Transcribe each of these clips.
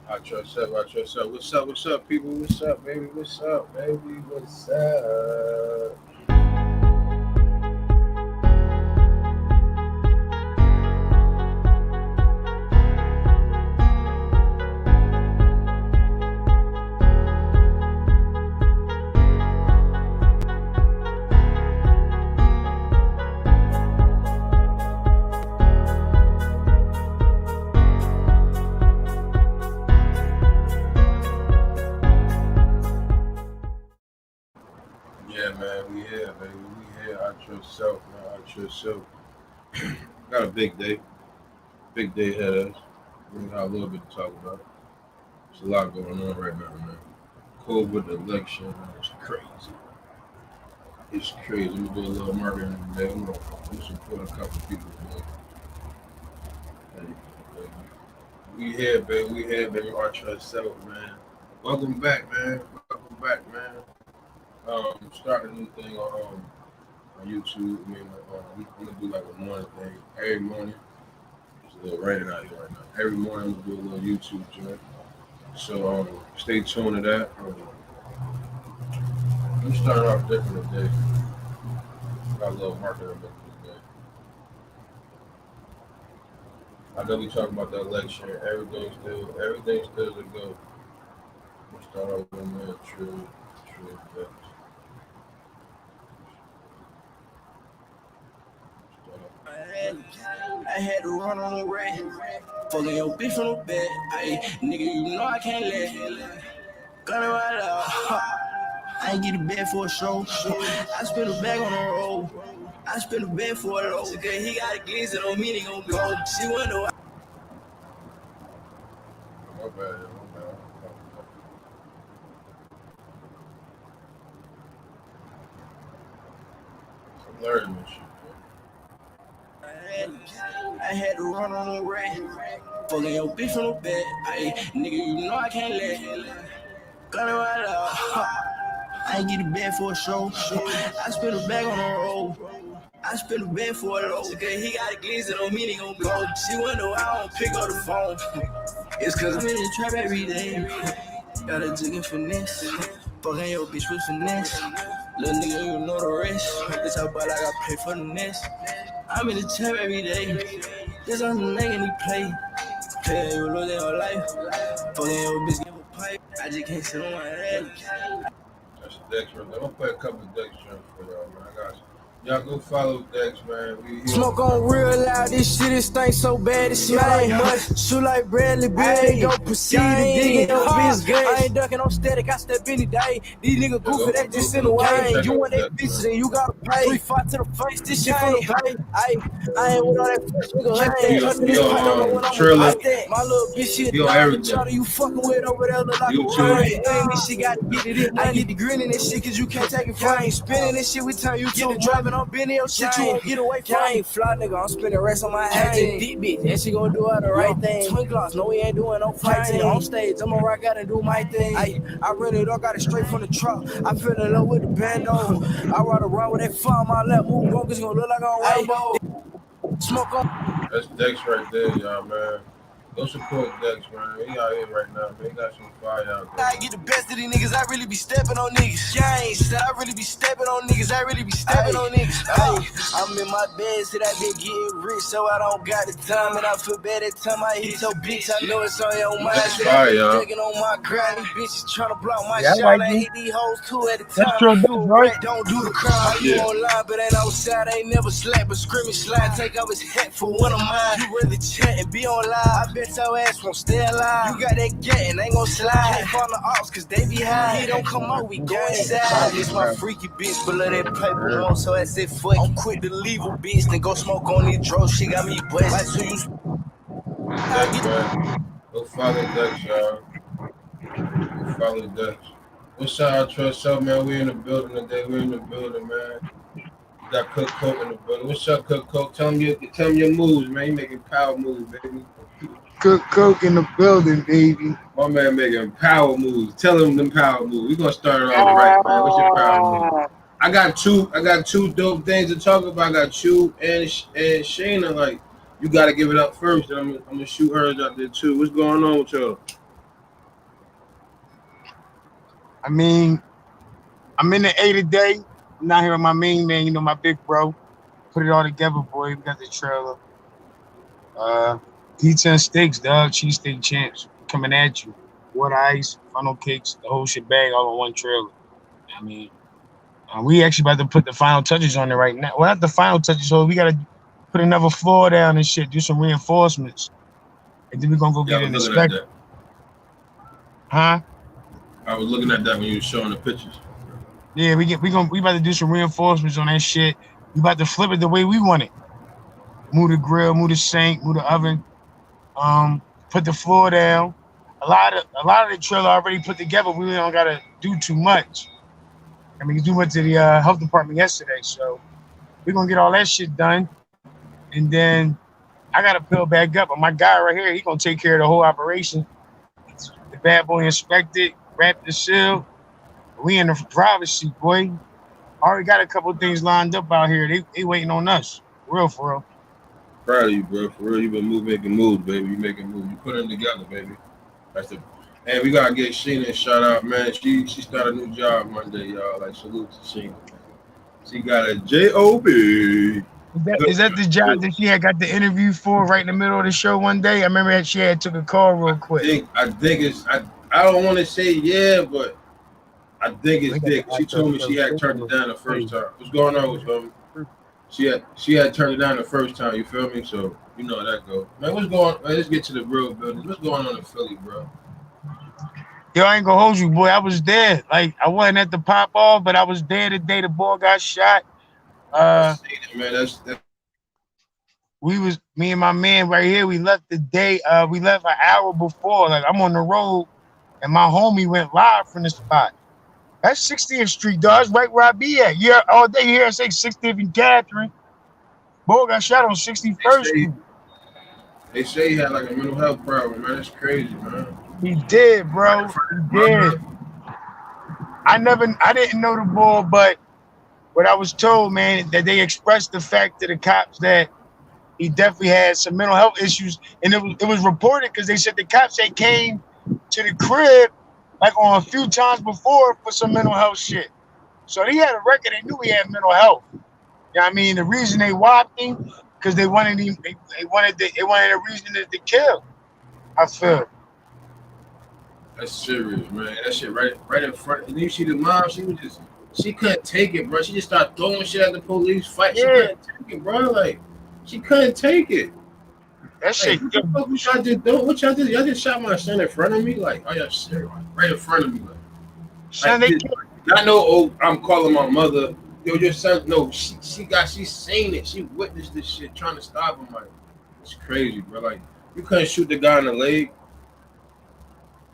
I trust up, I trust up. What's up, people? What's up, baby? What's up, baby? What's up? Yeah, man, we here, baby. We here. I trust self, man. I trust self. Got a big day ahead of us. We got a little bit to talk about. There's a lot going on right now, man. COVID election, man, it's crazy. It's crazy. We do a little marketing today. We support a couple people today. Hey, we here, baby. We here, baby. I trust self, man. Welcome back, man. Welcome back, man. Starting a new thing on YouTube. I mean, I'm gonna do like a morning thing every morning. It's a little raining out here right now. Every morning I'm gonna do a little YouTube joint. So stay tuned to that. I'm starting off different today. Got a little marketing about today. I know we talking about the election. Everything's still to go. We'll start off with that true. I had to run on the rack. Fucking your bitch from the bed. Nigga, you know I can't let. Gun it right out. I ain't get a bed for a show. I spent a bag on the road. I spent a bed for a low. Okay, he got a glizzy on me, he gon' go. She wanna know. My bad. I'm learning this shit. I had to run on the rack. Fucking your bitch from the bed. Nigga, you know I can't let. Gun it right out. I ain't get a bed for a show. I spent a bag on the road. I spent a bed for a low. Okay, he got a glizzy on me, he gon' go. She wanna know I don't pick up the phone. It's cause I'm in the trap every day. Got a jig and finesse. Fucking your bitch with finesse. Little nigga, you know the rest. This how bad I got paid for the nest. I'm in the trap every day. This on the nigga and he play. Pay you losing your life. Fucking your bitch give a pipe. I just can't sit on my head. That's Dex right there. I'm gonna play a couple of Dex jumps for y'all, man. I got you. Y'all go follow Dex, man. Smoke on real loud, this shit is stink so bad, this shit like mud. Shoot like Bradley Bill, ain't gon' proceed to dig in bitch game. I ain't ducking, I'm static, I step any day. These niggas goofy, that just in the way. You want that bitches and you gotta pay. 3-5 to the face, this shit from the pay. I ain't with all that fresh nigga like that. Triller. My little bitch shit, you fucking with over there look like a wine. This shit gotta get it in. I get the grin in this shit cause you can't take it from me. Spinning this shit, we turn you to a driving. I'm bending your shit, you won't get away from me. I ain't fly, nigga, I'm spinning rest on my head. Deep bitch, and she gon' do all the right thing. Twin gloss, no, we ain't doing no fighting. On stage, I'm gonna rock out and do my thing. I run it up, got it straight from the truck. I feel in love with the bando. I ride around with that fire on my left. Move wrong, cause gon' look like I'm Rambo. Smoke on. That's Dex right there, y'all, man. Go support Dex, man. He out here right now, man. He got some fire out there. I get the best of these niggas. I really be stepping on niggas. Yeah, I ain't said I really be stepping on niggas. I really be stepping on niggas. I'm in my bed, said I been getting rich, so I don't got the time. And I feel bad every time I hit your bitch. I know it's on your mind. That's fire, y'all. Drinking on my grind. These bitches trying to block my shot. I hit these hoes too at the time. That's your dude, right? Don't do the crowd. You online, but ain't outside. I ain't never slack, but scrimmage slide. Take off his hat for one of mine. You really chat and be on live. I bet your ass won't stay alive. You got that gat and ain't gon' slide. Can't fall the ops cause they be high. He don't come out, we go inside. This my freaky bitch, but let that paper on, so I said fuck. I'm quick to leave a bitch, then go smoke on these drugs. She got me buzzed. Like, so you Dex, man. Go follow Dex, y'all. Go follow Dex. What's up, I trust self, man? We in the building today. We in the building, man. We got Cook Coke in the building. What's up, Cook Coke? Tell me your moves, man. You making power moves, baby. Cook Coke in the building, baby. My man making power moves. Tell him them power moves. We gonna start it off right, man. What's your power move? I got two dope things to talk about. I got you and Sheena. Like, you gotta give it up first. And I'm gonna shoot hers out there too. What's going on with y'all? I mean, I'm in the A today. I'm not here with my main man, my big bro. Put it all together, boy. We got the trailer. Pizza and steaks, dog. Cheesesteak champs coming at you. Water ice, funnel cakes, the whole shebang all in one trailer. I mean, we actually about to put the final touches on it right now. Well, not the final touches, so we got to put another floor down and shit, do some reinforcements. And then we're going to go get an inspector. Huh? I was looking at that when you were showing the pictures. Yeah, we about to do some reinforcements on that shit. We about to flip it the way we want it. Move the grill, move the sink, move the oven. Put the floor down. A lot of the trailer already put together. We don't gotta do too much. I mean, we went to the health department yesterday, so we're gonna get all that shit done. And then I gotta peel back up. But my guy right here, he gonna take care of the whole operation. The bad boy inspected, wrapped the seal. We in the driver's seat, boy. Already got a couple things lined up out here. They waiting on us. For real. Proud of you, bro. For real, you been making moves, baby. You making moves. You put them together, baby. And we gotta get Sheena a shout out, man. She started a new job Monday, y'all. Like, salute to Sheena. She got a job. Is that the job that she had got the interview for right in the middle of the show one day? I remember that she had took a call real quick. I think it's. I don't want to say yeah, but I think it's Dick. She told me she had turned it down the first time. What's going on with her? She had turned it down the first time. You feel me? So you know how that go. Man, what's going on? Man, let's get to the real business. What's going on in Philly, bro? Yo, I ain't gonna hold you, boy. I was there. Like, I wasn't at the pop off, but I was there the day the boy got shot. Man, Me and my man right here, we left the day, we left an hour before. Like, I'm on the road and my homie went live from the spot. That's 60th Street, dog. That's right where I be at. Yeah, all day here I say 60th and Catherine. Boy got shot on 61st Street. They say he had like a mental health problem, man. That's crazy, man. He did, bro. He did. I didn't know the boy, but what I was told, man, that they expressed the fact to the cops that he definitely had some mental health issues, and it was reported because they said the cops they came to the crib like on a few times before for some mental health shit. So he had a record. They knew he had mental health. You know what I mean? The reason they whopped him because they wanted him. They wanted a reason to kill. I feel. That's serious, man. That shit right in front. And you see the mom, she couldn't take it, bro. She just started throwing shit at the police, fight. She couldn't take it, bro. Like, she couldn't take it. That shit. What the fuck was y'all just doing? What y'all did? Y'all just shot my son in front of me? Like, oh, y'all serious? Right in front of me. Son, I know, oh, I'm calling my mother. Yo, your son, no, she's seen it. She witnessed this shit, trying to stop him. Like, it's crazy, bro. Like, you couldn't shoot the guy in the leg.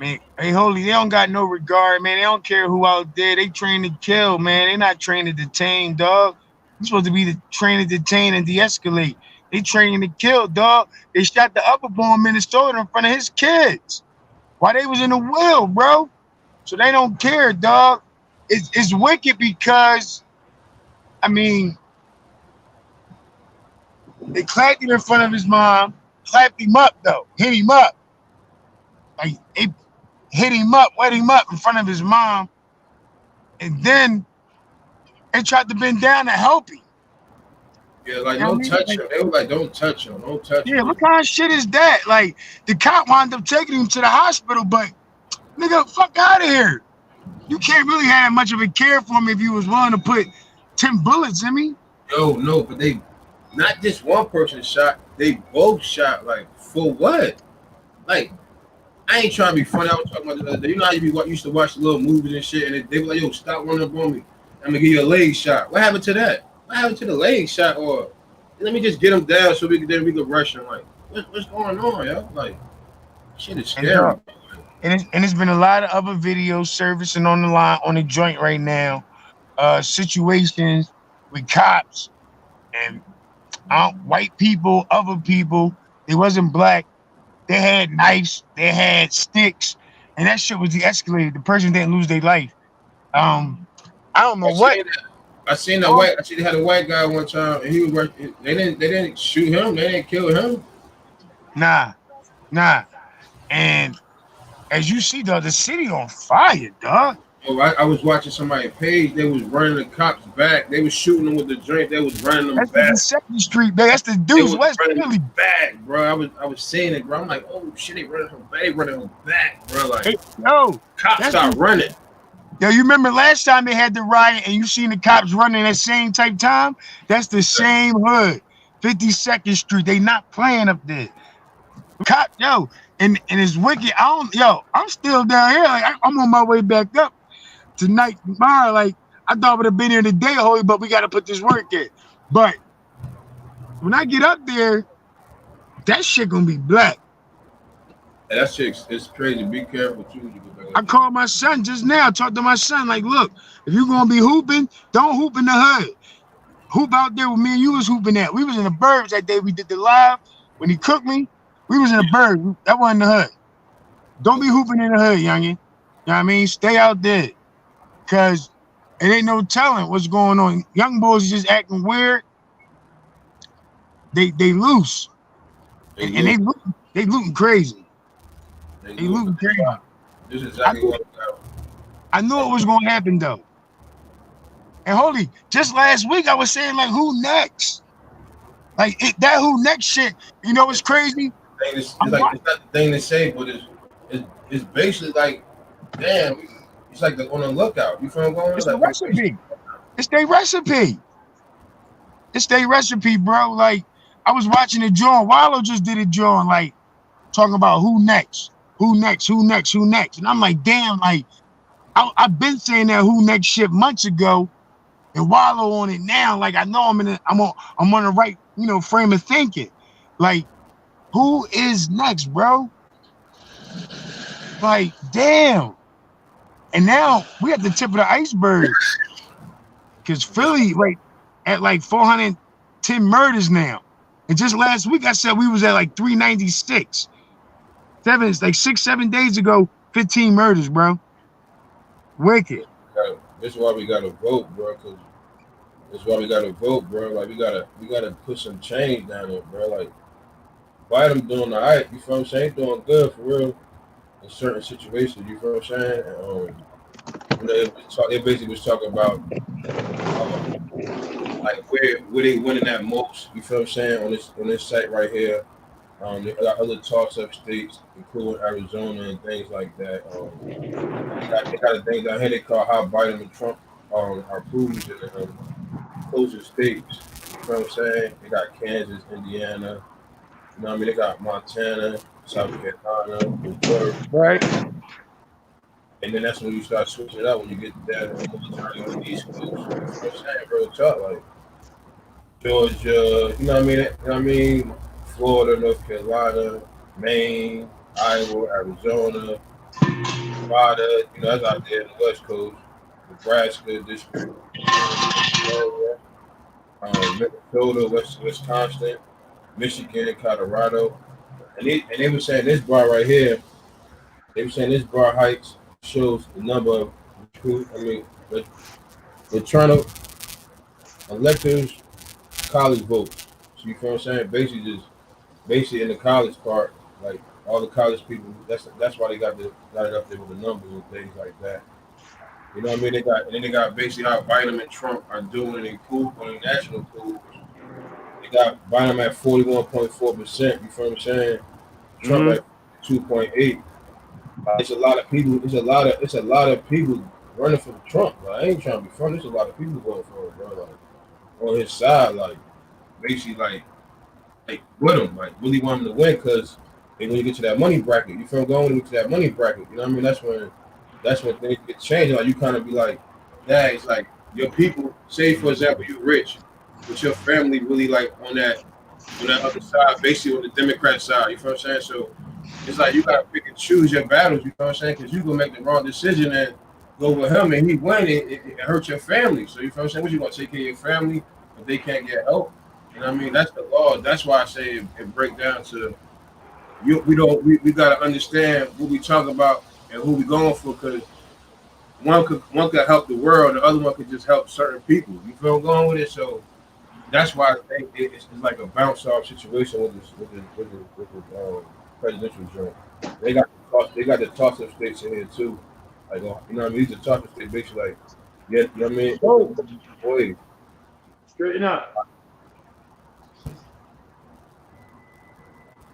Man, hey, holy, they don't got no regard, man. They don't care who out there. They trained to kill, man. They not trained to detain, dog. You're supposed to be trained to detain and de-escalate. They training to kill, dog. They shot the upper boy in Minnesota in front of his kids while they was in the wheel, bro. So they don't care, dog. It's wicked because, I mean, they clapped him in front of his mom, clapped him up, though, hit him up. Like, they hit him up, wet him up in front of his mom, and then they tried to bend down to help him. Yeah, like, don't touch him. They were like, don't touch him. Don't touch him. Yeah, what kind of shit is that? Like, the cop wound up taking him to the hospital, but, nigga, fuck out of here. You can't really have much of a care for him if you was willing to put 10 bullets in me. Yo, no, but they, not just one person shot, they both shot, like, for what? Like, I ain't trying to be funny. I was talking about the other day. You know how you used to watch little movies and shit, and they were like, yo, stop running up on me. I'm going to give you a leg shot. What happened to that? What happened to the leg shot? Or let me just get him down so we can rush him. Like, what's going on, yo? Like, shit is scary. And it's been a lot of other videos servicing on the line on the joint right now. Situations with cops and white people, other people. They wasn't black. They had knives. They had sticks, and that shit was de-escalated. The person didn't lose their life. I don't know what. I seen that white. I seen they had a white guy one time, and he was working. They didn't shoot him. They didn't kill him. Nah. And as you see, dog, the city on fire, dog. Oh, I was watching somebody's page. They was running the cops back. They was shooting them with the joint. They was running them That's back. the Second Street, man. That's the They Deuce was West running Philly. them back, bro. I was seeing it, bro. I'm like, oh shit, they running him back. They running him back, bro. Like, Hey, yo, cops start running. Yo, you remember last time they had the riot and you seen the cops running that same type time? That's the same hood, 52nd Street. They not playing up there. Cop, yo, and it's wicked. I'm still down here. Like I'm on my way back up tonight, tomorrow. Like I thought I would have been here today, holy, but we got to put this work in. But when I get up there, that shit gonna be black. And that shit, it's crazy. Be careful too. I called my son just now. Talked to my son. Like, look, if you're gonna be hooping, don't hoop in the hood. Hoop out there with me and you was hooping at. We was in the burbs that day. We did the live when he cooked me. We was in the burbs. That wasn't the hood. Don't be hooping in the hood, youngin. You know what I mean? Stay out there, cause it ain't no telling what's going on. Young boys just acting weird. They loose, and they looting crazy. They looting crazy. This is exactly what I knew it was gonna happen though. And holy, just last week I was saying like, who next? Like that who next shit. You know what's crazy? It's not the thing to say, but it's basically like, damn, it's like on the lookout. You feel going? It's like the recipe. It's their recipe. It's their recipe, bro. Like I was watching it, John. Wallow just did it, John. Like talking about who next, who next, who next, who next, and I'm like, damn, like I've been saying that who next shit months ago, and Wallow on it now. Like I know I'm on the right, frame of thinking. Like who is next, bro? Like damn. And now we at the tip of the iceberg, because Philly at like 410 murders now. And just last week I said we was at like 396. 6-7 days ago, 15 murders, bro. Wicked. This is why we gotta vote, bro. That's why we gotta vote, bro. Like we gotta put some change down there, bro. Like Biden doing all right, you feel what I'm saying? Doing good for real in certain situations, you feel what I'm saying? They basically was talking about like where they winning at most, you feel what I'm saying, on this site right here. They got other toss-up states, including Arizona and things like that. They got a thing down here they call how Biden and Trump are approved in the closer states. You know what I'm saying? They got Kansas, Indiana. You know what I mean? They got Montana, South Carolina, Missouri. Right. And then that's when you start switching it up when you get that on the East Coast. You know what I'm saying? Real talk, like Georgia, you know what I mean? Florida, North Carolina, Maine, Iowa, Arizona, Nevada, that's out there in the West Coast, Nebraska, District, Minnesota, Wisconsin, Michigan, Colorado. And they were saying this bar right here, they were saying this bar heights shows the number of the Toronto electors college votes. So you feel what I'm saying? Basically in the college part, like all the college people, that's why they got it up there with the numbers and things like that. You know what I mean? They got basically how Biden and Trump are doing in pool on the national pool. They got Biden at 41.4%. You feel what I'm saying? Trump at 2.8. It's a lot of people. It's a lot of people running for Trump. Like, I ain't trying to be funny. There's a lot of people going for it, bro. Like on his side, like basically like with him, like really want him to win because when you get to that money bracket, you feel going when you get to that money bracket. You know what I mean? That's when things get changed. Like you kind of be like, yeah, it's like your people. Say for example, you rich, but your family really like on that other side, basically on the Democrat side. You feel what I'm saying? So it's like you gotta pick and choose your battles. You know what I'm saying? Because you gonna make the wrong decision and go with him, and he win it hurts your family. So you feel what I'm saying? What you gonna take care of your family if they can't get help? You know what I mean? That's the law. That's why I say it break down to you. We gotta understand what we talk about and who we going for, because one could help the world, the other one could just help certain people. You feel I'm going with it? So that's why I think it's like a bounce off situation with the presidential joint. They got the toss-up states in here too. Like, you know what I mean? These are talking state basically like, yeah, you know what I mean? Oh, Boy, straighten up.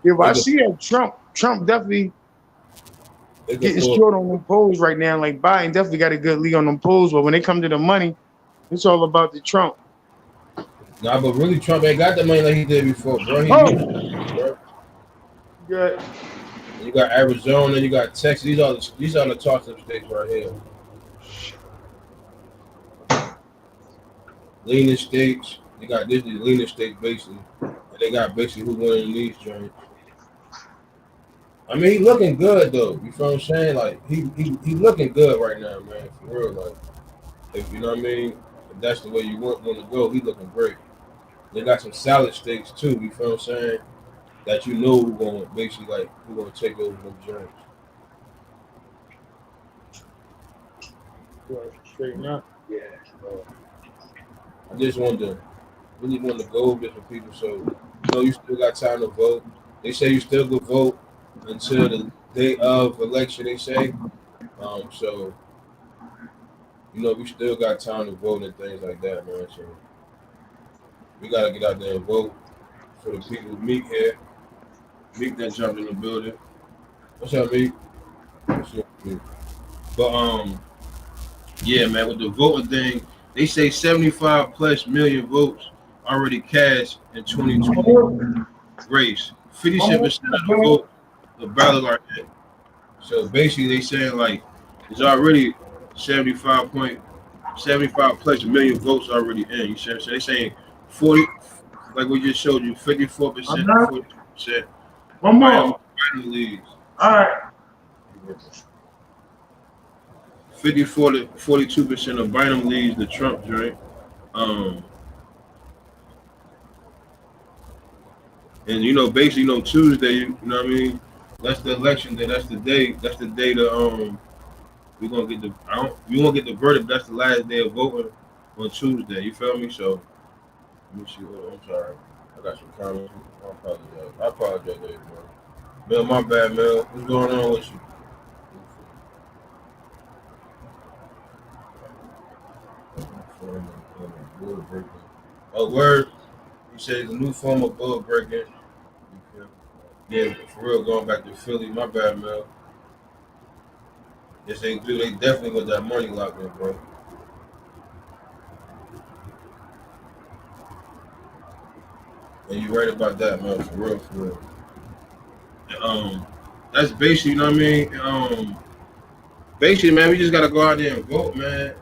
Yeah, but I they could, see that Trump definitely they could getting pull. short on them polls right now. Like Biden definitely got a good lead on them polls, but when it comes to the money, it's all about the Trump. Nah, but really, Trump ain't got the money like he did before, bro. He Oh, used to, bro. good. And you got Arizona, you got Texas. These are the toss-up states right here. Leaning states. They got this is leaning states basically. And they got basically who winning these joints. I mean, he looking good though. You feel what I'm saying? Like he looking good right now, man. For real, like if you know what I mean. If that's the way you want to go, he looking great. They got some solid states too. You feel what I'm saying? That you know who gonna basically like who gonna take over them joints. Straighten up. Yeah. I just really wanted to go over this with people, so you know you still got time to vote. They say you still can vote until the day of election. They say, so you know we still got time to vote and things like that, man. So we gotta get out there and vote for the people. Meek here, Meek that jumped in the building. What's up, Meek? What's up, Meek? But yeah, man, with the voting thing, they say 75 plus million votes already cast in 2020 race. 57% of the vote, the ballot are in. So basically, they saying like there's already 75 plus million votes already in. You see what I'm saying? They saying 40, like we just showed you, 54%, 42%. One Biden more. leads. All right. 54 to 42% of Biden leads the Trump joint. And you know, basically, you know, Tuesday, you know what I mean? That's the election day. That's the day. That's the day to we're gonna get the you won't get the verdict. That's the last day of voting on Tuesday. You feel me? So let me see. Hold on, I'm sorry. I got some comments. I apologize, bro. Mel, my bad, Mel. What's going on with you? Oh, word. He said it's a new form of bull breaking. Yeah, for real, going back to Philly. My bad, Mel. Yes, they do. They definitely got that money locked in, bro. And you're right about that, man. For real, for real. That's basically, you know what I mean? Basically, man, we just gotta go out there and vote, man.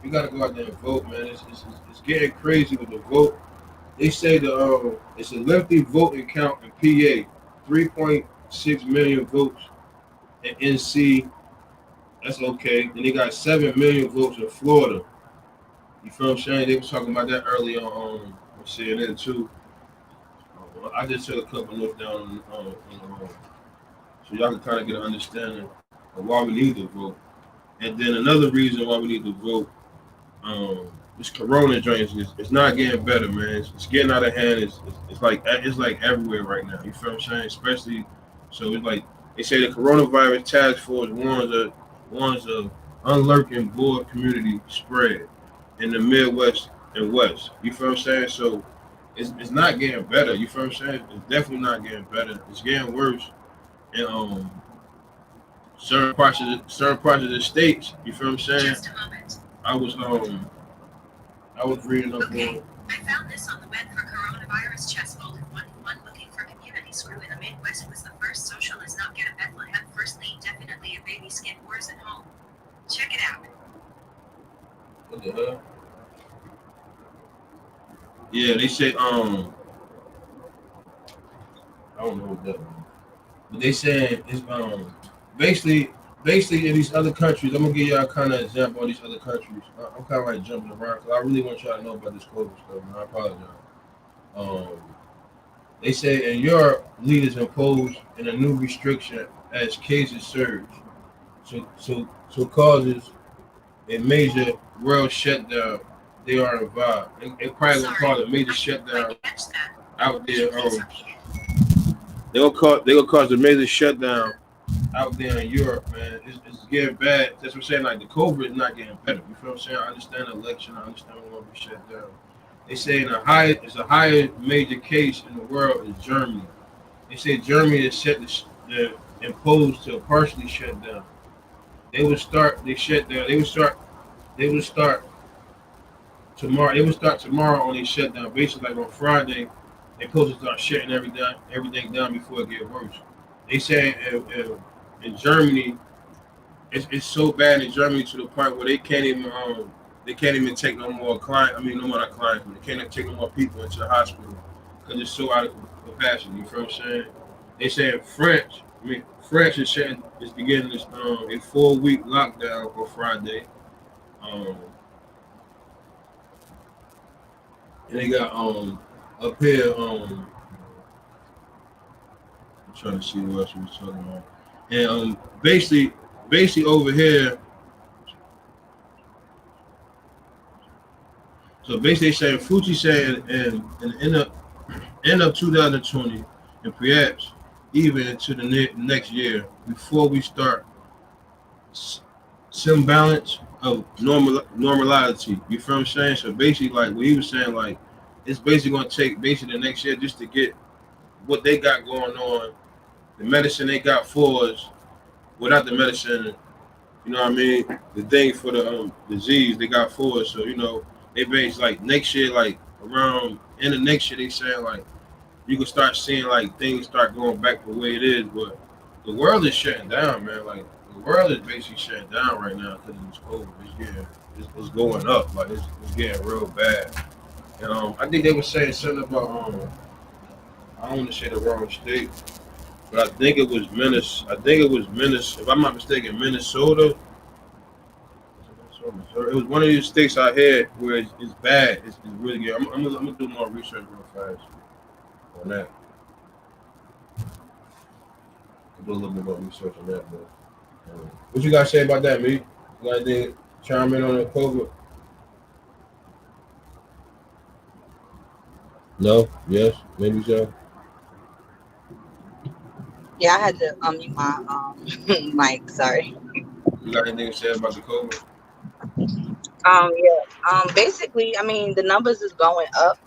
We gotta go out there and vote, man. It's getting crazy with the vote. They say it's a lengthy voting count in PA, 3.6 million votes in NC. That's okay. Then they got 7 million votes in Florida. You feel what I'm saying? They were talking about that earlier on CNN too. I just took a couple notes down so y'all can kind of get an understanding of why we need to vote. And then another reason why we need to vote, this Corona joint is not getting better, man. It's getting out of hand. It's like everywhere right now. You feel what I'm saying? Especially, so it's like they say the coronavirus task force warns of unlurking board community spread in the Midwest and West. You feel what I'm saying? So it's not getting better. You feel what I'm saying? It's definitely not getting better. It's getting worse. And certain parts of the states. You feel what I'm saying? Just a moment. I was reading up on. I found this on the web for coronavirus chest folded one looking for community screw in the Midwest was the first social is not get a Bethlehem first lead definitely a baby skin wars at home. Check it out. What the hell? Yeah, they say I don't know what that means. But they saying it's basically in these other countries. I'm gonna give y'all kind of example of these other countries. I'm kind of like jumping around because I really want y'all to know about this COVID stuff, and I apologize. They say in Europe, leaders impose a new restriction as cases surge, so causes a major world shutdown. They are involved. They probably gonna call it a major shutdown out there. They gonna cause a major shutdown out there in Europe, man, it's getting bad. That's what I'm saying. Like the COVID is not getting better. You feel what I'm saying? I understand the election. I understand we want to be shut down. They say it's a higher major case in the world is Germany. They say Germany is set to imposed to partially shut down. They would start. They shut down. They would start. They would start tomorrow. They would start tomorrow on a shutdown. Basically, like on Friday, they supposed to start shutting everything down before it get worse. They say in Germany, it's so bad in Germany to the point where they can't even take no more clients. I mean, no more not clients, but they can't take no more people into the hospital because it's so out of capacity. You feel what I'm saying? They say in French. I mean, France is beginning this a 4-week lockdown on Friday. And they got up here I'm trying to see what else we was talking about. And basically over here. So basically, saying Fucci saying in the end of 2020, and perhaps even into the next year, before we start some balance of normality. You feel what I'm saying? So basically, like what he was saying, like it's basically going to take basically the next year just to get what they got going on, the medicine they got for us, without the medicine. You know what I mean? The thing for the disease they got for us. So they base like next year, like around end of next year, they saying like you can start seeing like things start going back the way it is. But the world is shutting down, man. Like the world is basically shutting down right now because of this COVID. It's going up. Like it's getting real bad. And I think they were saying something about I don't want to say the wrong state, but I think it was Minnesota. If I'm not mistaken, Minnesota. It was one of these states out here where it's bad. It's really good. I'm gonna do more research real fast on that. I'll do a little bit more research on that. But what you guys say about that, me? You got anything chime in on the COVID? No? Yes? Maybe so? Yeah, I had to unmute my mic. Sorry. You got anything to say about the COVID? Basically, I mean, the numbers is going up.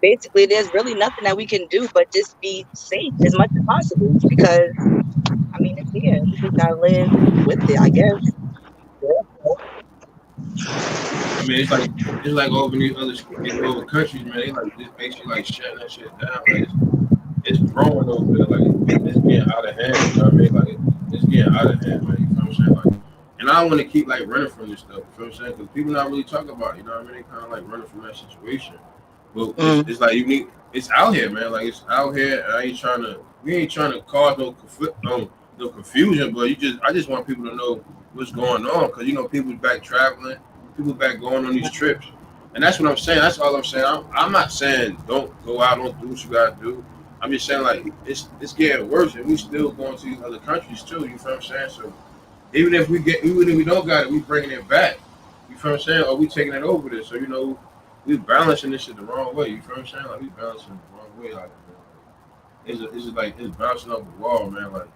Basically, there's really nothing that we can do but just be safe as much as possible because, I mean, it's here. We just gotta live with it, I guess. I mean, it's like over these other countries, man. They like just basically like shutting that shit down. Like it's growing over there. Like it's getting out of hand. You know what I mean? Like it's getting out of hand, man. You know what I'm saying? Like, and I don't want to keep like running from this stuff. You know what I'm saying? Because people not really talking about it. You know what I mean? They kind of like running from that situation. But it's like it's out here, man. Like it's out here. And we ain't trying to cause no conflict, no confusion. But I just want people to know what's going on because people back traveling, people back going on these trips, and that's what I'm saying. That's all I'm saying. I'm not saying don't go out, don't do what you gotta do. I'm just saying like it's getting worse, and we still going to these other countries too. You feel what I'm saying? So even if we don't got it, we bringing it back. You feel what I'm saying? Or we taking it over there. So we balancing this shit the wrong way. You feel what I'm saying? Like we balancing it the wrong way. Like it's like it's bouncing off the wall, man. Like,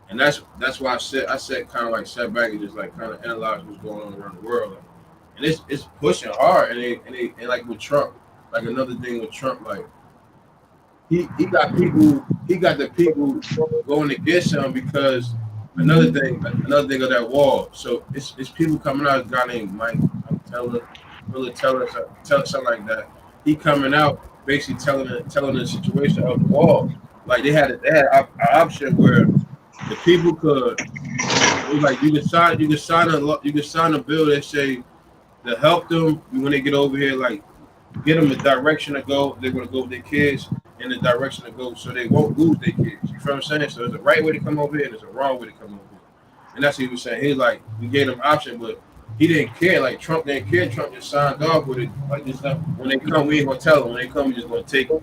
and that's why I said kind of like sat back and just like kind of analyze what's going on around the world. Like, and it's pushing hard. And like with Trump, like another thing with Trump, like he got the people going against him because another thing of that wall. So it's people coming out. A guy named Mike, I'm telling something like that. He coming out basically telling the situation of the wall. Like they had an option where the people could. It was like you can sign a bill that say to help them when they get over here. Like get them the direction to go. They're gonna go with their kids in the direction to go, so they won't lose their kids. You feel what I'm saying? So there's a right way to come over here, and there's a wrong way to come over here. And that's what he was saying. He's like, we gave them option, but he didn't care. Like Trump didn't care. Trump just signed off with it. Like just like, when they come, we ain't gonna tell them. When they come, we just gonna take it.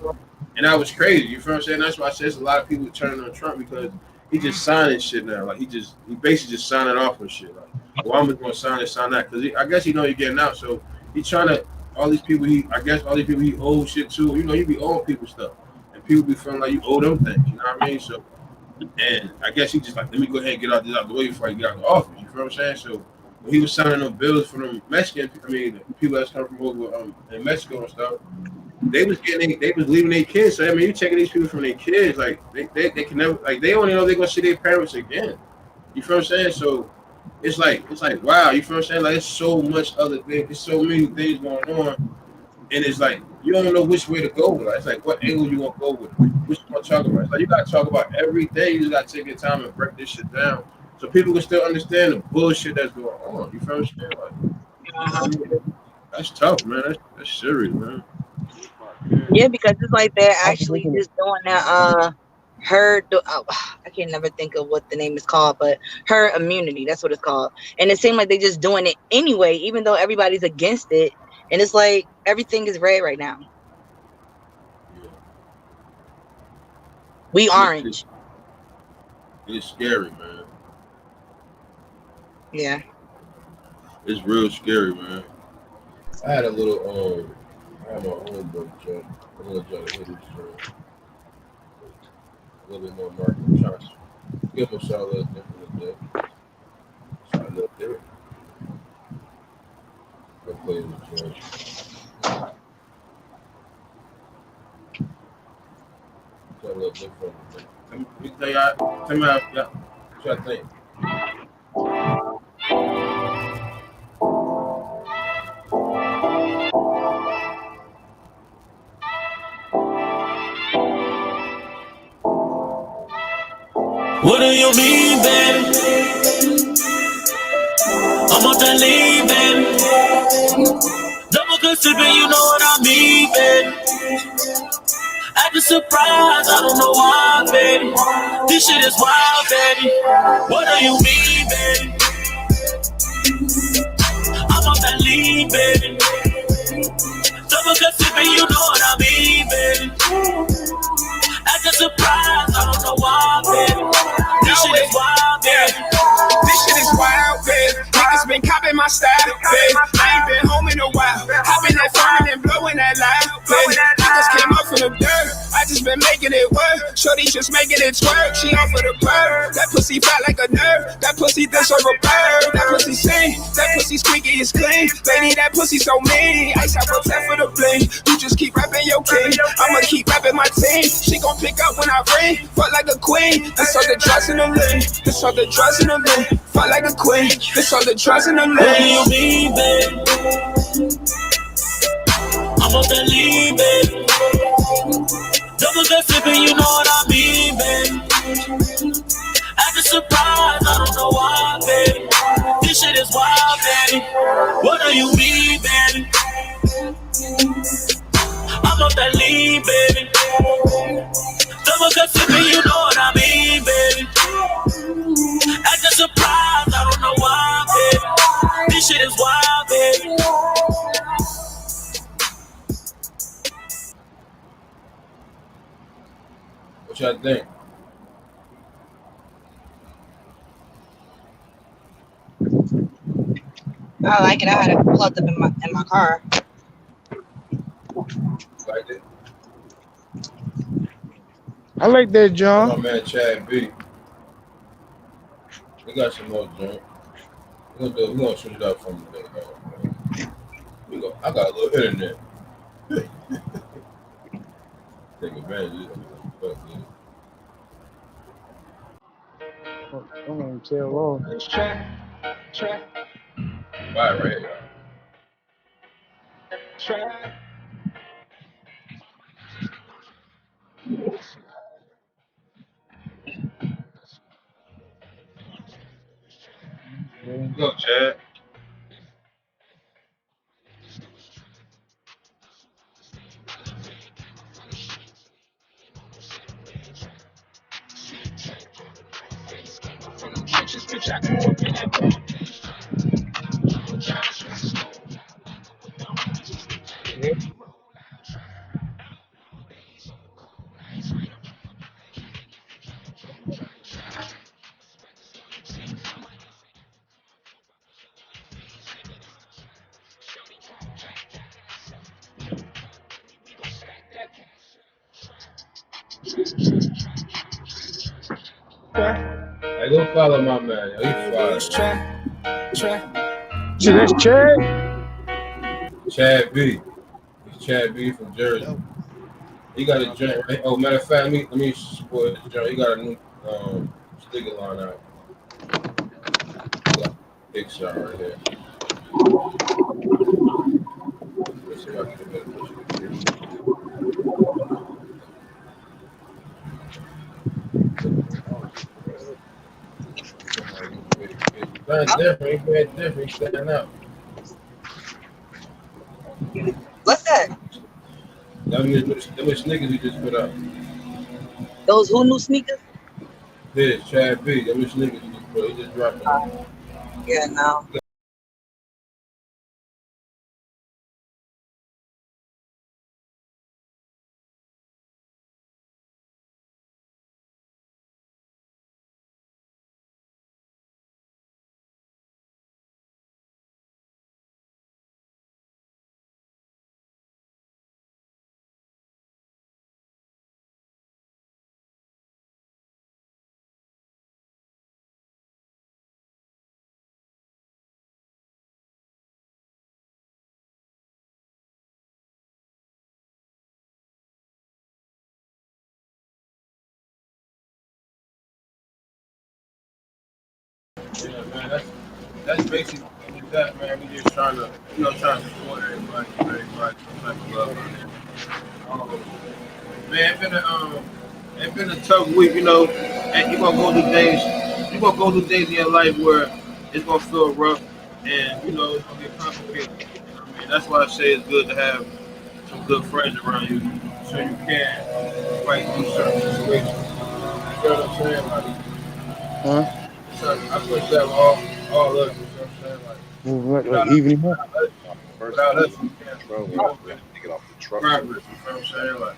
And that was crazy. You feel what I'm saying? That's why I said there's a lot of people turning on Trump because he just signing shit now. Like he basically just signing off on shit. Like, well, I'm just gonna sign that because I guess you're getting out. So he trying to all these people he owe shit to. You be owing people stuff, and people be feeling like you owe them things. You know what I mean? So And I guess he just like, let me go ahead and get out this out the way before I get out the office. You feel what I'm saying? So when he was signing them bills for them Mexican, I mean, the people that's come from over in Mexico and stuff, they was leaving their kids. So I mean, you taking these people from their kids, like they can never, like they don't even know they're gonna see their parents again. You feel what I'm saying? So it's like wow, you feel what I'm saying? Like it's so much other things, there's so many things going on, and it's like you don't know which way to go. Like it's like what angle you want to go with, which you want to talk about. It's like you got to talk about everything. You just got to take your time and break this shit down so people can still understand the bullshit that's going on. You feel what I'm saying? Like, I mean, that's tough, man. That's serious, man. Yeah, because it's like they're actually just doing that. I can never think of what the name is called, but herd immunity. That's what it's called. And it seemed like they're just doing it anyway, even though everybody's against it. And it's like everything is red right now. Yeah. We orange. It's scary, man. Yeah. It's real scary, man. I had a little I had my own book, Joe. I'm gonna try to hit this joint. A little bit more market. Trying to give us all a little different today. So I looked there. Go play this joint. It's a little different today. Let me tell y'all, what I think. What do you mean, baby? I'm on that lean, baby. Double good sipping, you know what I mean, baby. Acting surprised, I don't know why, baby. This shit is wild, baby. What do you mean, baby? I'm on that lean, baby. Double good sipping, you know what I mean, baby. Acting surprised, I don't know why, baby. This shit is wild, baby. This shit is wild, babe. Niggas been copying my style, babe. I ain't been home in a while. I've been that farming and blowing that loud, babe. Niggas came up from the dirt. I just been making it work. Shorty just making it twerk. She off for the bird. That pussy fat like a nerve. That pussy deserve a bird. That pussy sing. That pussy squeaky is clean. Lady, that pussy so mean. Ice out protect for the bling. You just keep rapping your king. I'ma keep rapping my team. She gon' pick up when I ring. Fuck like a queen. This all the drugs in the lane. This all the drugs in the lane. Fuck like a queen. This all the drugs in the lane. What do you mean, babe? I'm on that lean, babe. Double good flipping, you know what I mean, babe. Acting surprised, I don't know why, baby. This shit is wild, baby. What do you mean, baby? I'm on that lean, baby. Double good flipping, you know what I mean, baby. Acting surprised, I don't know why, baby. This shit is wild, baby. What y'all think? I like it. I had it plugged up in my car. Like it? I like that, John. My man Chad B. We got some more junk. We're gonna switch it up from today, man. I got a little internet. Take advantage of it. Come on, tell all. Track. Bye, right here. Track. Go, Chad. Hey, go follow my man. Yo, he's fire. So that's Chad. Chad B. It's Chad B from Jersey. He got a joint. Right? Oh, matter of fact, let me support his joint. He got a new sticker line out. Big shot right here. Let's see if I can get a better picture. That's different. He's very different. He's standing out. What's that? Them sneakers he just put up. Those who new sneakers? This Chad B. Them sneakers he just put up. He just dropped them. Yeah, no. Yeah, man, that's basically that, man. We just trying to, trying to support everybody, type of love on it. Man, it's been a tough week, and you're gonna go through days in your life where it's gonna feel rough, and it's gonna get complicated. I mean, that's why I say it's good to have some good friends around you, so you can fight through certain situations. You know what I'm saying? Like, so I push that with all of us. You know what I'm saying? Like, Evening up. without us, we can't Get off the truck. progress. You know what I'm saying? Like,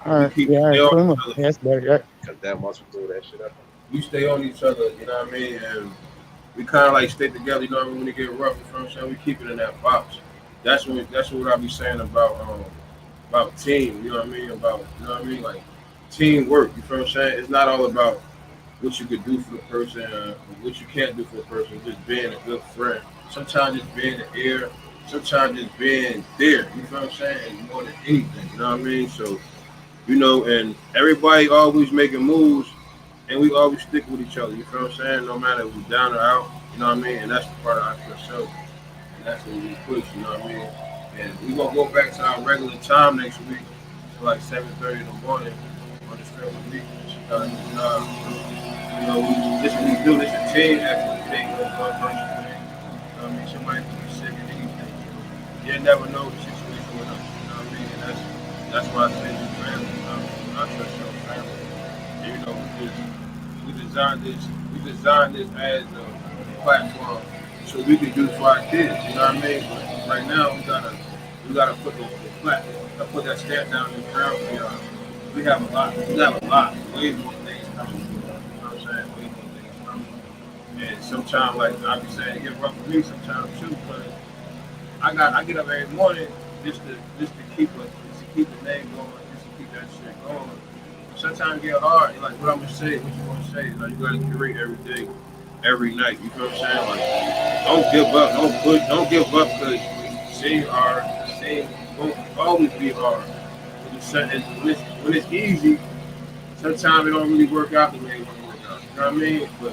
All right. keep Yeah, stay all on right. each other. That's better. Yeah. Cut that once we throw that shit up. We stay on each other. You know what I mean? And we kind of like stay together. You know what I mean? When it get rough, you know what I'm saying? We keep it in that box. That's what I be saying about team. You know what I mean? Like teamwork. You know what I'm saying? It's not all about what you could do for the person, or what you can't do for the person. Just being a good friend. Sometimes just being in the air. Sometimes just being there. You know what I'm saying? Is more than anything. You know what I mean? So, and everybody always making moves, and we always stick with each other. You feel what I'm saying? No matter if we're down or out. You know what I mean? And that's the part of our show. And that's what we push. You know what I mean? And we gonna go back to our regular time next week, to like 7:30 in the morning on the strip of week. This is what we do. This is a team effort. It ain't no one person thing. You know what I mean? Somebody could be sick and anything. You never know the situation with us. You know what I mean? And that's why I say it's family. You know what I mean? I trust your family. And, we designed this as a platform so we can do for our kids. You know what I mean? But right now we gotta put the platform. Put that stamp down in the ground. We have a lot. Way more things coming. You know what I'm saying? Way more things coming. And sometimes, like I be saying, it get rough for me sometimes too, but I get up every morning just to keep the name going, just to keep that shit going. Sometimes it get hard. Like what I'm gonna say, what you gonna say? Like you gotta curate every day, every night. You know what I'm saying? Like don't give up, don't push, don't give up because the won't always be hard. When it's easy, sometimes it don't really work out the way it want to work out. You know what I mean? But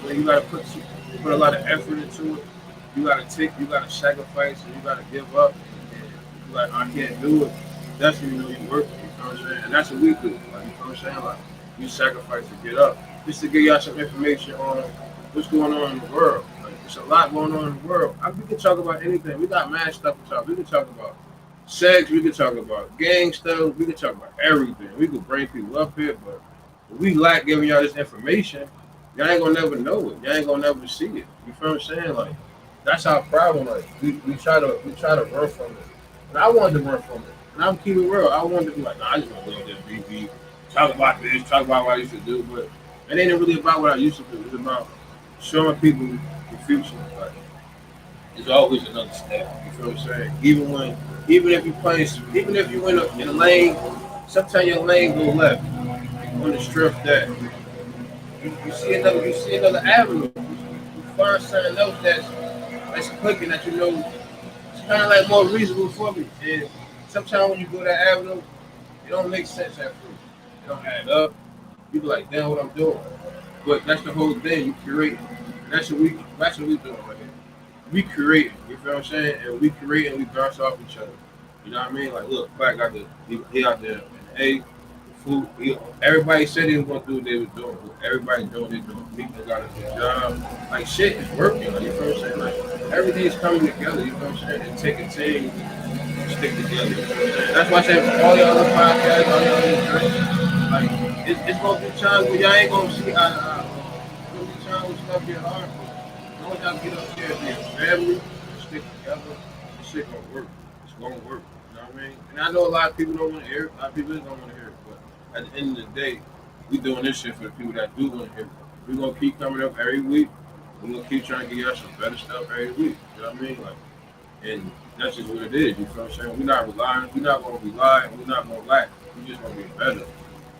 when you gotta put a lot of effort into it, you gotta sacrifice, and you gotta give up. And you're like, I can't do it. That's when you know you're working. You know what I'm saying? And that's what we do. Like, you know what I'm saying? Like, you sacrifice to get up, just to give y'all some information on what's going on in the world. Like, there's a lot going on in the world. We can talk about anything. We got mad stuff to talk. We can talk about sex. We can talk about gang stuff. We can talk about everything. We can bring people up here, but if we like giving y'all this information, y'all ain't gonna never know it. Y'all ain't gonna never see it. You feel what I'm saying? Like, that's our problem. Like, we try to run from it. And I wanted to run from it. And I'm keeping it real. I wanted to be like, I just want to go there, BB, talk about this, talk about what I used to do. But it ain't really about what I used to do. It's about showing people the future. Like, there's always another step. You feel what I'm saying? Even if you in a lane, sometimes your lane go left on the strip that you see another avenue. You find something else that's clicking that you know it's kind of like more reasonable for me. And sometimes when you go that avenue, it don't make sense at first. It don't add up. You be like, damn, what I'm doing. But that's the whole thing. You create. And that's what we doing right here. We create. You feel what I'm saying? And we create and we bounce off each other. You know what I mean? Like, look, Black got he out there in the A, the food. Everybody said he was gonna do what they was doing. But everybody doing what they doing. People got a good job. Like shit is working. Like, you feel what I'm saying? Like everything's coming together. You know what I'm saying? And take a team, stick together. You know what I'm saying? That's why I said all your other podcasts, all your other drinks, like it's gonna be times where y'all ain't gonna see eye to eye. It's gonna be times when stuff get hard. As long as y'all get up there and be a family, stick together, this shit gonna work. It's gonna work. You know what I mean? And I know a lot of people don't want to hear it. A lot of people don't want to hear it. But at the end of the day, we doing this shit for the people that do want to hear it. We're gonna keep coming up every week. We're gonna keep trying to get y'all some better stuff every week. You know what I mean? Like, and that's just what it is. You feel what I'm saying? We're not relying. We're not gonna rely. And we're not gonna lack. We just gonna be better.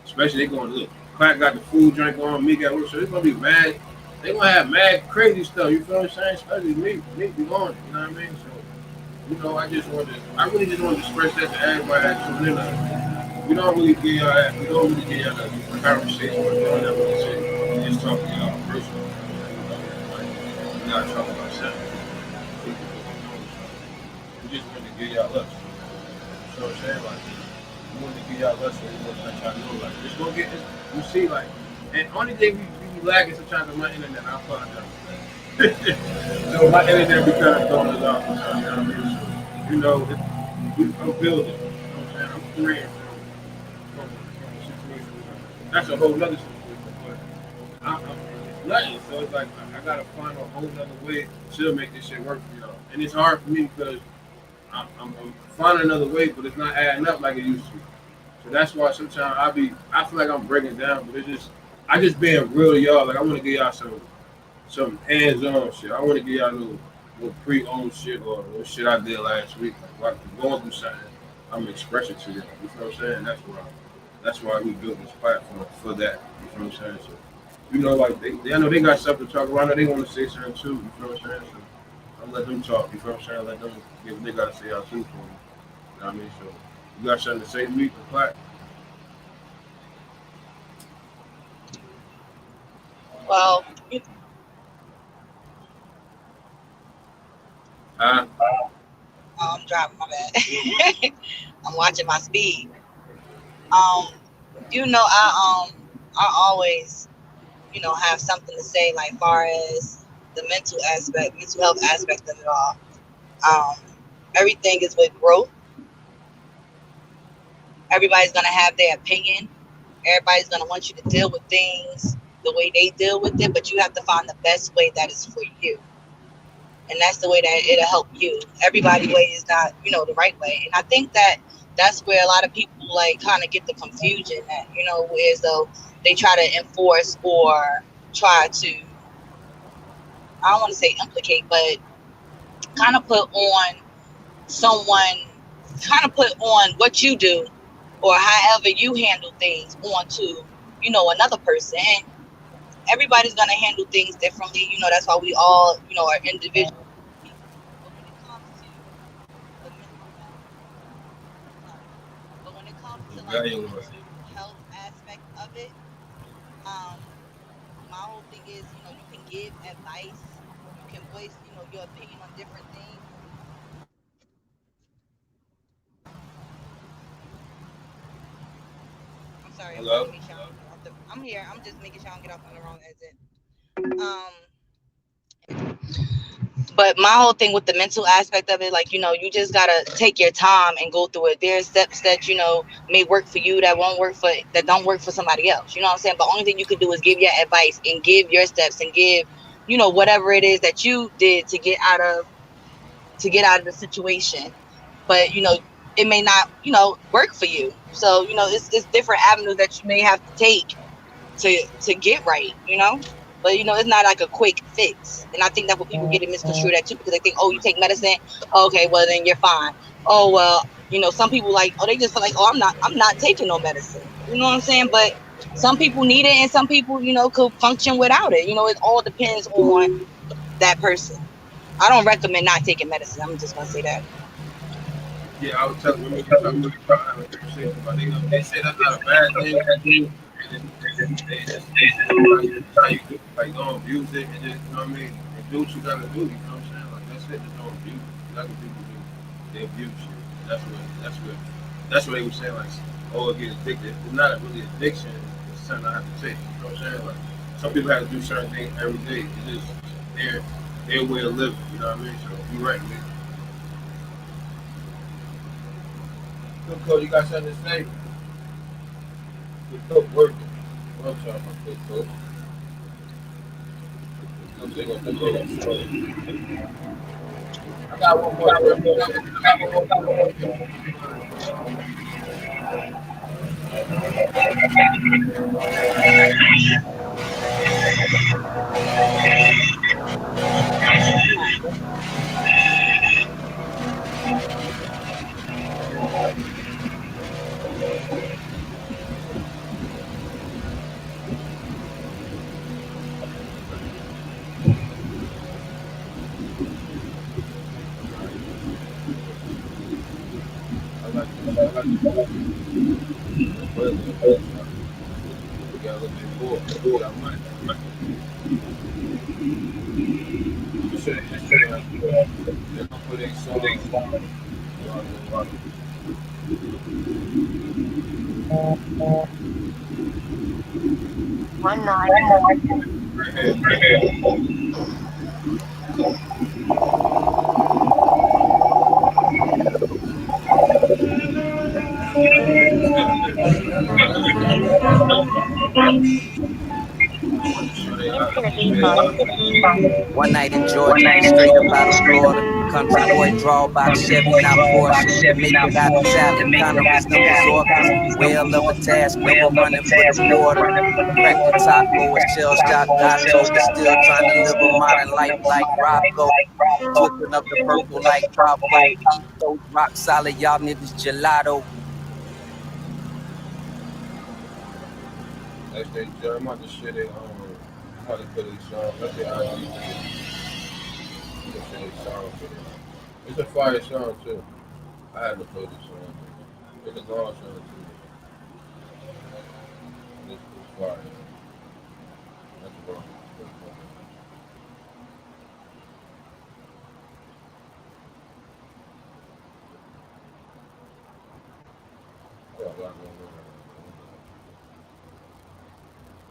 Especially they gonna look. Clark got the food drink on. Me got work, so it's gonna be mad. They gonna have mad crazy stuff. You feel what I'm saying? Especially me be on it. You know what I mean? So. You know, I really just wanted to express that to everybody that tune in. We don't really give y'all that. We don't really give y'all that conversation. We don't ever really say. We just talk to y'all personally. We're not talking about something. We just wanted to give y'all love. You know what I'm saying? Like, we wanted to give y'all love so we want to let y'all know. Like, it's gonna get this. You see, like, and only thing we lacking sometimes is my internet. I apologize. So my internet be kind of throwing us off. You know what I mean? You know, I'm building. You know what I'm saying? I'm creating from a situation. That's a whole nother situation. But I'm nothing. So it's like I gotta find a whole nother way to make this shit work for y'all. And it's hard for me because I'm finding another way, but it's not adding up like it used to. So that's why sometimes I feel like I'm breaking down, but I just being real to y'all. Like I want to give y'all some hands-on shit. I want to give y'all a little pre-owned shit or little shit I did last week. Like going through something, I'm expressing to you. You feel what I'm saying? That's why we built this platform for that. You feel what I'm saying? So, you know, like I know they got something to talk about. I know they want to say something too. You feel what I'm saying? So I'm let them talk. You feel what I'm saying? Let them get what they got to say out too for me. You know what I mean? So you got something to say to me, Platt? Well, I'm driving, my bad. I'm watching my speed. You know, I always, you know, have something to say, like far as the mental health aspect of it all. Everything is with growth. Everybody's gonna have their opinion. Everybody's gonna want you to deal with things the way they deal with it, but you have to find the best way that is for you. And that's the way that it'll help you. Everybody's way is not, you know, the right way. And I think that that's where a lot of people like kind of get the confusion that, you know, as though they try to enforce or try to, I don't want to say implicate, but kind of put on what you do or however you handle things onto, you know, another person. And everybody's going to handle things differently. You know, that's why we all, you know, are individuals. But when it comes to like the mental health aspect of it, my whole thing is, you know, you can give advice, you can voice, you know, your opinion on different things. I'm sorry, Hello? I'm here. I'm just making sure I don't get off on the wrong exit. But my whole thing with the mental aspect of it, like, you know, you just gotta take your time and go through it. There's steps that, you know, may work for you that don't work for somebody else. You know what I'm saying? But only thing you can do is give your advice and give your steps and give, you know, whatever it is that you did to get out of the situation. But, you know, it may not, you know, work for you. So, you know, it's different avenues that you may have to take to get right, you know. But, you know, it's not like a quick fix. And I think that's what people get it misconstrued at too, because they think, oh, you take medicine, okay, well then you're fine. Oh, well, you know, some people like, oh, they just feel like, oh, I'm not taking no medicine. You know what I'm saying? But Some people need it, and some people, you know, could function without it. You know, it all depends on that person. I don't recommend not taking medicine. I'm just gonna say that. Yeah, I was telling. Remember we talking about having a conversation about they say that's not a bad thing, and then they just how you do, like don't abuse it, and just you know what I mean, and do what you gotta do. You know what I'm saying? Like that's it. Just don't abuse it. That's what people do. They abuse shit. That's what they were saying. Like, oh, it gets addicted. It's not really addiction. It's something I have to take. You know what I'm saying? Like some people have to do certain things every day. It's just their way of living. You know what I mean? So you're right, man. Good coach, you got something to say? Good coach working. What I'm talking about, good coach. I got one more. One night. Infinity thoughts. One night in Georgia, straight up out of Florida. Country boy, drawbox, Chevy, not Porsche. To make it out of Sally, kind of resembles orcas. Whale of a task, never running for the border. Cracked the taco, a shell shock gato, but still trying to live a modern life like Rocco. Twisting up the purple like Pablo. Eat those rock solid, y'all niggas gelato. That's they, I'm about to share their how to put a song. That's their ID. Song for them. It's a fire song too. I had to play this song. It's a long song too. It's fire. That's wrong.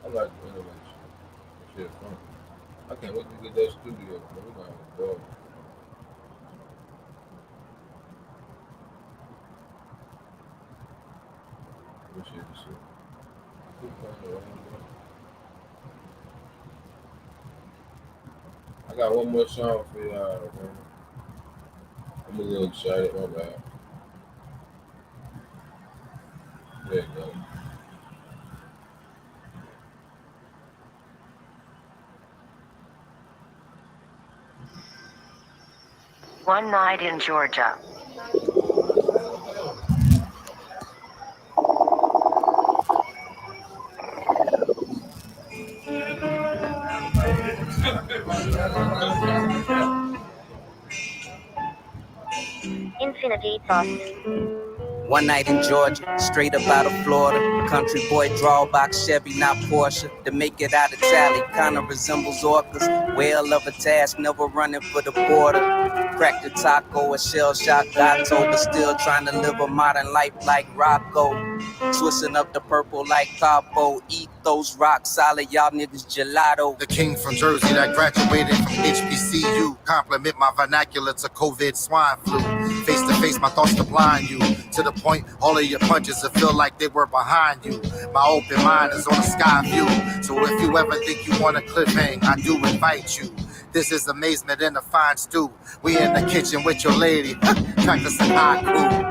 I like the innovation. That shit fun. I can't wait to get that studio. Man. We're gonna have a ball. This shit is shit. I got one more song for y'all, man. I'm a little excited, my bad. There you go. One night in Georgia. Infinity thoughts. One night in Georgia, straight up out of Florida. Country boy, drawbox, Chevy, not Porsche. To make it out of Tally, kinda resembles orcas. Whale of a task, never running for the border. Cracked the taco, a shell shock gato, but still trying to live a modern life like Rocco. Twisting up the purple like Capo. Eat those rock solid, y'all niggas gelato. The king from Jersey that graduated from HBCU. Compliment my vernacular to COVID swine flu. Face to face, my thoughts to blind you. To the point, all of your punches will feel like they were behind you. My open mind is on a sky view. So if you ever think you want a cliffhang, I do invite you. This is amazement in a fine stew. We in the kitchen with your lady, practicing haiku.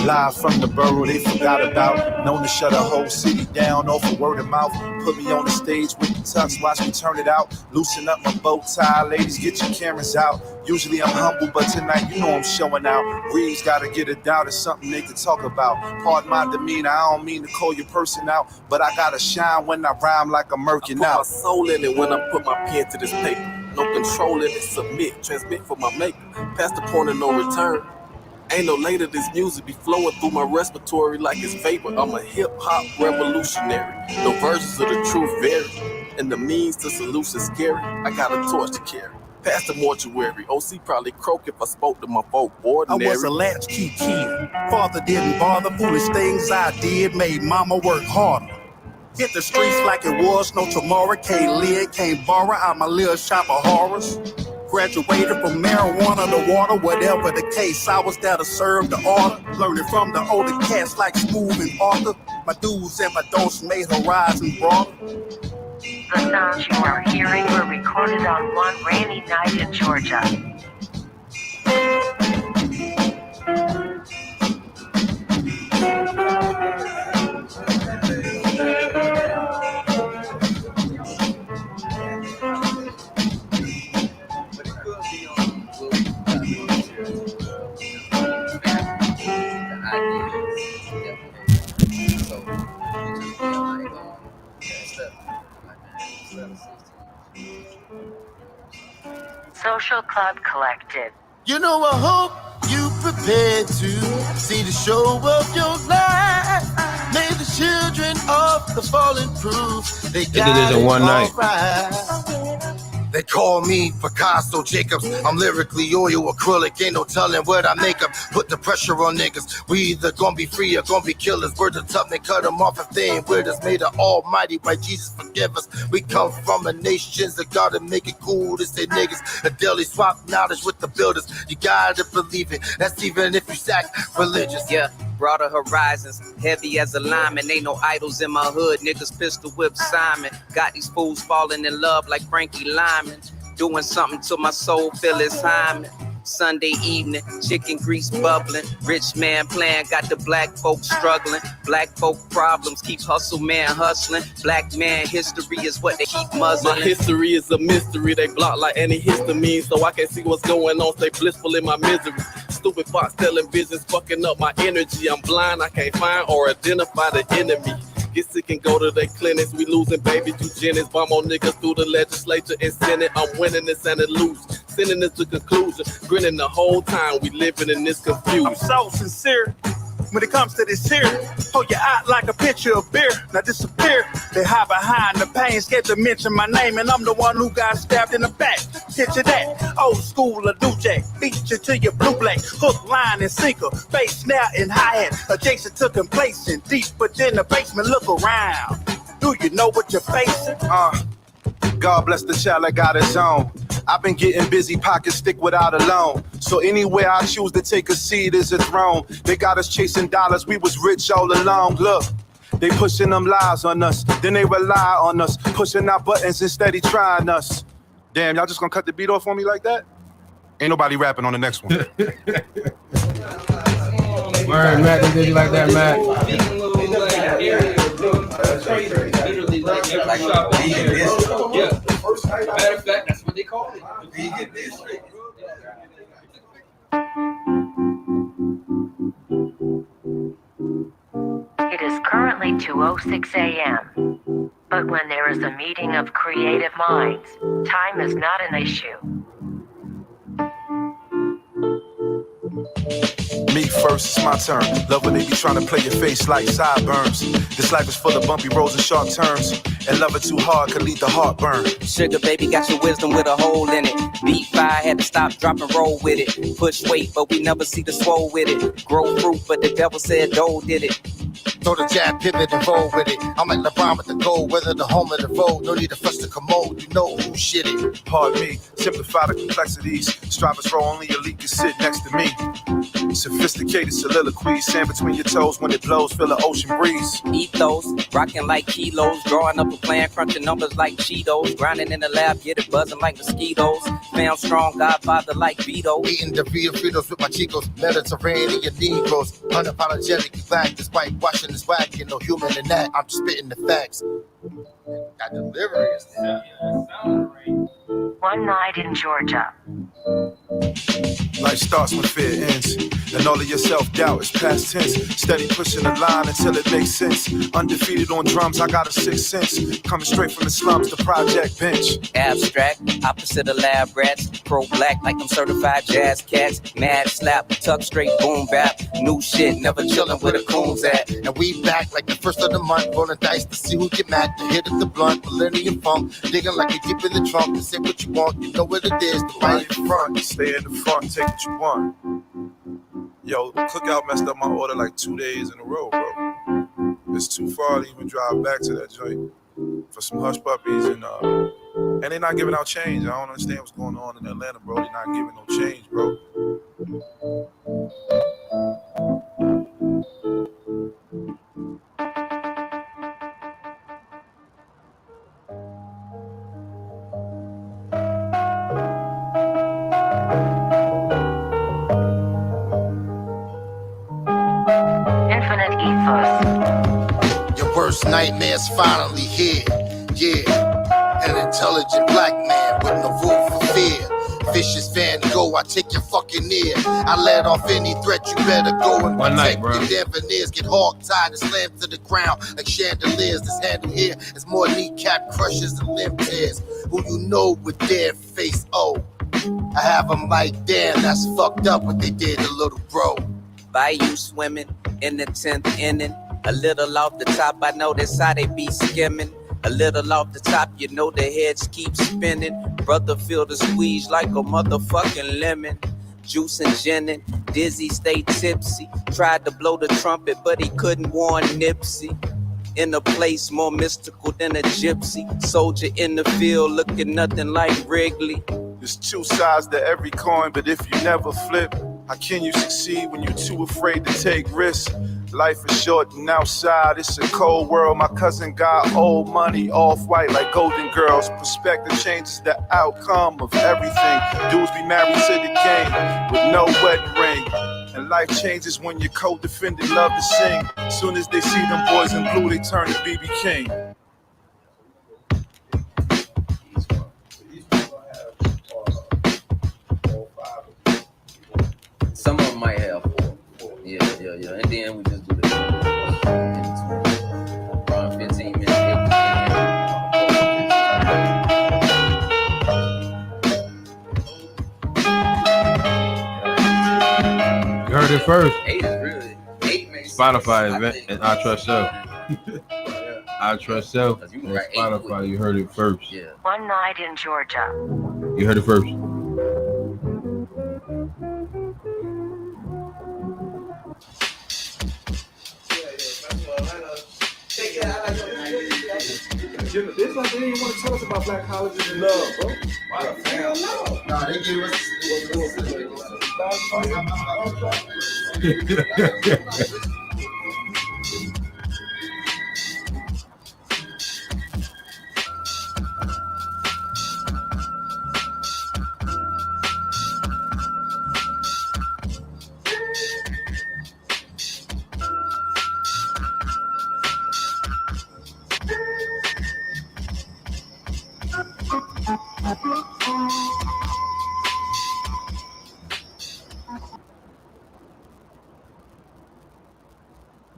Live from the borough they forgot about. Known to shut a whole city down off of word of mouth. Put me on the stage with the tux, watch me turn it out. Loosen up my bow tie, ladies, get your cameras out. Usually I'm humble, but tonight you know I'm showing out. Reeves gotta get it out, it's something they can talk about. Pardon my demeanor, I don't mean to call your person out, but I gotta shine when I rhyme like I'm murking out. I put my soul in it when I put my pen to this paper. No control in it, submit, transmit for my maker. Past the point of no return. Ain't no later, this music be flowing through my respiratory like it's vapor. I'm a hip-hop revolutionary. The versions of the truth vary, and the means to solution scary. I got a torch to carry. Past the mortuary, OC probably croak if I spoke to my folk ordinary. I was a latchkey kid. Father didn't bother. Foolish things I did made mama work harder. Hit the streets like it was no tomorrow. Can't live, can't borrow out my little shop of horrors. Graduated from marijuana to water, whatever the case, I was there to serve the order. Learning from the older cats like Smooth and Arthur. My do's and my don'ts made horizon broader. The sounds you are hearing were recorded on one rainy night in Georgia. Social Club Collective. You know, I hope you prepared to see the show of your life. May the children of the fallen proof they got it one night. Right. They call me Picasso Jacobs. I'm lyrically oil acrylic. Ain't no telling what I make up. Put the pressure on niggas. We either gonna be free or gonna be killers. Words of tough and cut them off if they ain't with us. May the Almighty, by Jesus, forgive us. We come from a nations that gotta make it cool to say niggas. A daily swap knowledge with the builders. You gotta believe it. That's even if you sacrilegious. Yeah. Broader horizons, heavy as a lineman. Ain't no idols in my hood, niggas pistol whip Simon. Got these fools falling in love like Frankie Lyman. Doing something to my soul, feel it's Hyman. Sunday evening, chicken grease bubbling. Rich man playing, got the black folk struggling. Black folk problems, keep hustle man hustling. Black man history is what they keep muzzling. My history is a mystery, they block like antihistamine, so I can't see what's going on, stay blissful in my misery. Stupid fox telling business, fucking up my energy. I'm blind, I can't find or identify the enemy. Get sick and go to their clinics. We losing baby eugenics. Bomb on niggas through the legislature and Senate. I'm winning this and it lose. Sending this to conclusion. Grinning the whole time we living in this confusion. I'm so sincere when it comes to this here. Hold your eye like a picture of beer. Now disappear. They hide behind the pain, scared to mention my name, and I'm the one who got stabbed in the back. Picture that. Old school a do jack. Beat you to your blue black. Hook, line, and sinker. Bass, snare, and hi-hat. Adjacent to complacent. Deep within the basement. Look around. Do you know what you're facing? God bless the child that got his own. I've been getting busy, pockets stick without a loan. So anywhere I choose to take a seat is a throne. They got us chasing dollars, we was rich all along. Look, they pushing them lies on us, then they rely on us, pushing our buttons instead of trying us. Damn, y'all just gonna cut the beat off on me like that? Ain't nobody rapping on the next one. Word, Matt, they did you like that, Matt? Matter of fact, that's what they call it. Vegan district. It is currently 2:06 a.m. But when there is a meeting of creative minds, time is not an issue. Me first, it's my turn. Love when they be trying to play your face like sideburns. This life is full of bumpy roads and sharp turns. And love it too hard could lead to heartburn. Sugar baby got your wisdom with a hole in it. Beat fire, had to stop, drop, and roll with it. Push weight, but we never see the swole with it. Grow fruit, but the devil said Dole did it. Throw the jab, pivot, and roll with it. I'm like LeBron with the goal, whether the home or the road. No need to fuss the commode, you know who shit it. Pardon me, simplify the complexities. Strivers roll, only elite can sit next to me. Sophisticated soliloquies, sand between your toes when it blows, feel the ocean breeze. Ethos, rocking like kilos, growing up a plan, crunching numbers like Cheetos, grinding in the lab, get it buzzing like mosquitoes. Fam strong, Godfather like Vito. Eating the real Fritos with my chicos, Mediterranean Negroes. Unapologetically black, this white washing this whack, you know, human in that. I'm just spitting the facts. Got delivery is that. One night in Georgia. Life starts when fear ends, and all of your self-doubt is past tense. Steady pushing the line until it makes sense. Undefeated on drums, I got a sixth sense. Coming straight from the slums, the project bench. Abstract, opposite of lab rats. Pro-black like I'm certified jazz cats. Mad slap, tuck straight boom bap. New shit, never chillin' where the coons at. And we back like the first of the month, rolling dice to see who get mad. The hit of the blunt, millennium funk, digging like you deep in the trunk. To say what you want, you know what it is. The right in front, stay in the front, take what you want. Yo, the cookout messed up my order like 2 days in a row, bro. It's too far to even drive back to that joint for some hush puppies, and they not giving out change. I don't understand what's going on in Atlanta, bro. They not giving no change, bro. Your worst nightmare's finally here. Yeah, an intelligent black man with no room for fear. Vicious Van Gogh, I take your fucking ear. I let off any threat, you better go and protect your damn veneers. Get hog-tied and slammed to the ground like chandeliers. This handle here is more kneecap crushes than limb tears. Who you know with their face, oh. I have them like, damn, that's fucked up what they did to little bro. Bayou swimming in the 10th inning. A little off the top, I know that's how they be skimming. A little off the top, you know the heads keep spinning. Brother feel the squeeze like a motherfucking lemon. Juice and gin, dizzy, stay tipsy. Tried to blow the trumpet, but he couldn't warn Nipsey. In a place more mystical than a gypsy. Soldier in the field looking nothing like Wrigley. There's two sides to every coin, but if you never flip, how can you succeed when you're too afraid to take risks? Life is short and outside, it's a cold world. My cousin got old money, off-white like Golden Girls. Perspective changes the outcome of everything. Dudes be married to the game with no wedding ring. And life changes when your co-defendant love to sing. Soon as they see them boys in blue, they turn to B.B. King. Some of them might have 4. Yeah. And then we just do the around 15 minutes. You heard it first. 8 is really 8 makes Spotify sense. event and I Trust Self. I Trust Self on Spotify. You heard it first. Yeah. One night in Georgia. You heard it first. This like they didn't want to tell us about black colleges and love, bro. Why the hell no? Nah, they gave us.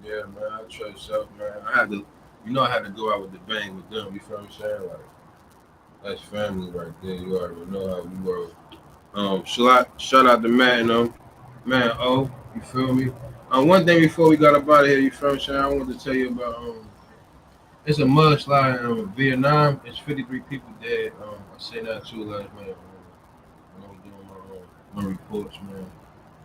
Yeah, man, I Trust Self, man. I had to go out with the bang with them. You feel what I'm saying? Like, that's family right there. You already know how we roll. Shout out to Matt and Man O. You feel me? One thing before we got up out of here, you feel what I'm saying? I wanted to tell you about it's a mudslide in Vietnam. It's 53 people dead. I seen that too last night. When I was doing my reports, man.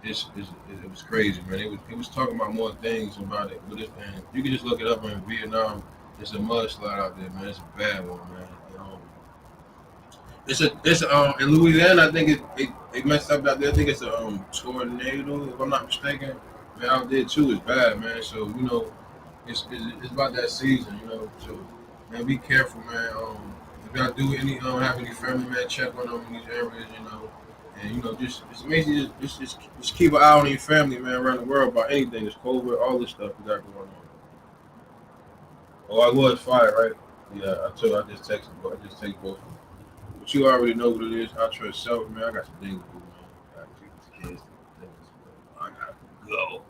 it was crazy, man. It was talking about more things about it, but you can just look it up in Vietnam. It's a mudslide out there, man. It's a bad one, man. It's in Louisiana. I think it messed up out there. I think it's a tornado, if I'm not mistaken. Man, out there too is bad, man. So it's about that season, So man, be careful, man. If y'all do have any family, man, check on them in these areas, And just basically just keep an eye on your family, man, around the world about anything. This COVID, all this stuff we got going on. Oh, I was fired, right? Yeah, I just texted, but I just text both of them. But you already know what it is. I trust self, man. I got some things to do, man. I got to take these kids. I gotta go.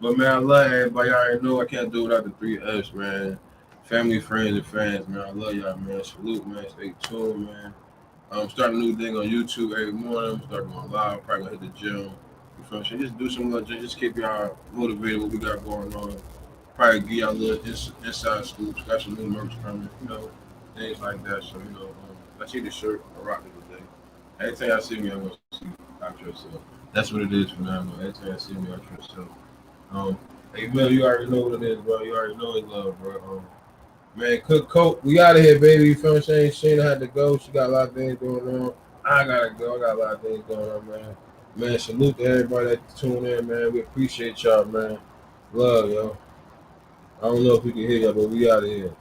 But man, I love everybody. I already know I can't do without the 3 F's, man. Family, friends, and fans, man. I love y'all, man. Salute, man. Stay tuned, man. I'm starting a new thing on YouTube every morning. I'm starting going live. Probably gonna hit the gym. You feel what I'm saying? Just do some little, just keep y'all motivated. What we got going on. Probably give y'all a little inside scoops. Got some new merch coming. Things like that. So I see the shirt. I rock it today. Every time y'all see me, I'm gonna see I trust self. That's what it is for now, man. Every time y'all see me, I trust self. Hey, Mel, you already know what it is, bro. You already know it's love, bro. Man, Cook Coat, we out of here, baby. You feel what I'm saying? Sheena had to go. She got a lot of things going on. I gotta go. I got a lot of things going on, man. Man, salute to everybody that tuned in, man. We appreciate y'all, man. Love, yo. I don't know if we can hear y'all, but we out of here.